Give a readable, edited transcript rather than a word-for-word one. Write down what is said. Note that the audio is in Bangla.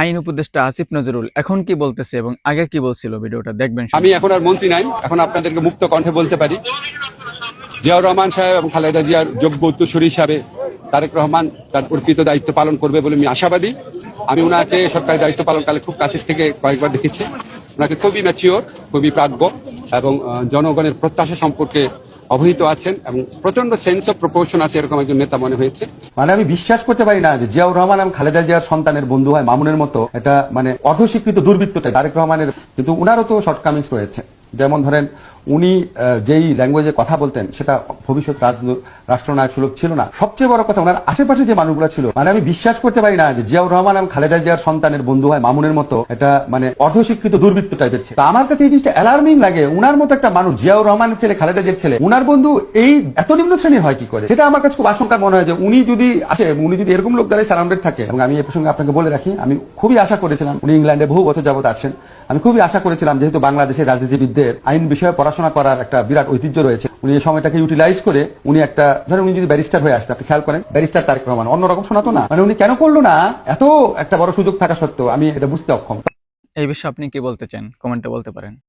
আইন উপদেষ্টা আসিফ নজরুল এখন কি বলতেছে এবং আগে কি বলছিল, ভিডিওটা দেখবেন। আমি এখন আর মন্ত্রী নাই, এখন আপনাদেরকে মুক্ত কণ্ঠে বলতে পারি, জিয়াউর রহমান সাহেব এবং খালেদা জিয়ার যোগ্য উত্তরসূরি হিসাবে তারেক রহমান তার অর্পিত দায়িত্ব পালন করবে বলে আমি আশাবাদী। আমি ওনাকে সরকারি দায়িত্ব পালনকালে খুব কাছের থেকে কয়েকবার দেখেছি। ওনাকে খুবই ম্যাচিওর, খুবই প্রাজ্ঞ এবং জনগণের প্রত্যাশা সম্পর্কে অবহিত আছেন এবং প্রচন্ড সেন্স অফ প্রপোর্শন আছে, এরকম একজন নেতা মনে হয়েছে। মানে আমি বিশ্বাস করতে পারি না যে জিয়াউর রহমান এবং খালেদা জিয়ার সন্তানের বন্ধু হয় মামুনের মতো এটা মানে অর্ধস্বীকৃত দুর্বৃত্তটাই তারেক রহমানের, কিন্তু উনারও তো শর্টকামিংস রয়েছে। যেমন ধরেন উনি যেই ল্যাঙ্গুয়েজে কথা বলতেন সেটা ভবিষ্যৎ রাষ্ট্রনায়ক সুলভ ছিল না। সবচেয়ে বড় কথা ওনার আশেপাশে যে মানুষগুলো ছিল, মানে আমি বিশ্বাস করতে পারি না যে জিয়াউর রহমান এবং খালেদা জিয়ার সন্তানের বন্ধু হয় মামুনের মতো এটা মানে অর্ধস্বীকৃত দুর্বৃত্ত টাইপের ছিল। আমার কাছে এই জিনিসটা অ্যালার্মিং লাগে। উনার মতো একটা মানুষ, জিয়াউর রহমানের ছেলে খালেদা জিয়ার ছেলে, উনার বন্ধু এই এত নিম্ন শ্রেণীর হয় কি করে? সেটা আমার কাছে খুব আশঙ্কা মনে হয় যে উনি যদি আসে, উনি যদি এরকম লোক দ্বারাই সারাউন্ডেড থাকে। এবং আমি এই প্রসঙ্গে আপনাকে বলে রাখি, আমি খুবই আশা করেছিলাম, উনি ইংল্যান্ডে বহু বছর যাবত আছেন, আমি খুবই আশা করেছিলাম যেহেতু বাংলাদেশের রাজনীতিবিদদের আইন বিষয়ে পড়াশোনা করার একটা বিরাট ঐতিহ্য রয়েছে, উনি এই সময়টাকে ইউটিলাইজ করে উনি একটা, ধরেন উনি যদি ব্যারিস্টার হয়ে আসতে, আপনি খেয়াল করেন ব্যারিস্টার তারেক রহমান অন্যরকম শোনাতো না, মানে উনি কেন করলো না? এত একটা বড় সুযোগ থাকা সত্ত্বেও আমি এটা বুঝতে অক্ষম। এই বিষয়ে আপনি কি বলতে চান, কমেন্টে বলতে পারেন।